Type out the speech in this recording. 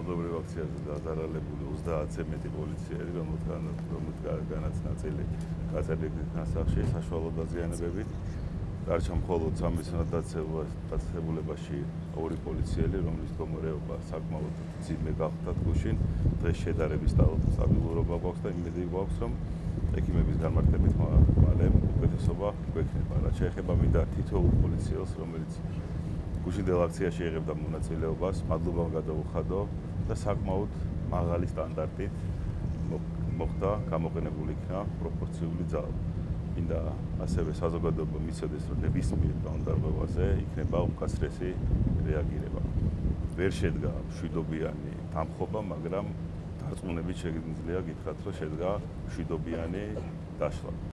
ჩვეულებრივ აქციაზე დაზარალებული 30-ზე მეტი პოლიციელი, რომელთაგანაც ნაწილი გაწევრილი განსახში საშუალო დაზიანებებით. დარჩა მხოლოდ სამეცნიერო დაწესებულებაში 2 პოლიციელი, რომლის მდგომარეობა საკმაოდ მძიმე გახდა გუშინ. დღეს შედარების სტაბილურობა გვაქვს და იმედი გვაქვს, რომ ექიმების განმარტებით მალე უკეთესობა გვექნება. რაც შეეხება მინდა თითოეულ პოლიციელს, რომელიც გუშინდელ აქციაში იღებდა მონაწილეობას, მადლობა გადაუხადო და საკმაოდ მაღალი სტანდარტით მოხდა გამოყენებული იქნა პროპორციული ძალა. მინდა ასევე საზოგადოება მიცოდეს, რომ ნებისმიერ დაუნდარბებაზე იქნება უკაცრესი რეაგირება. ვერ შედგა მშვიდობიანი დამხობა, მაგრამ დარწმუნებით შეგვიძლია გითხრათ, რომ შედგა მშვიდობიანი დაშლა.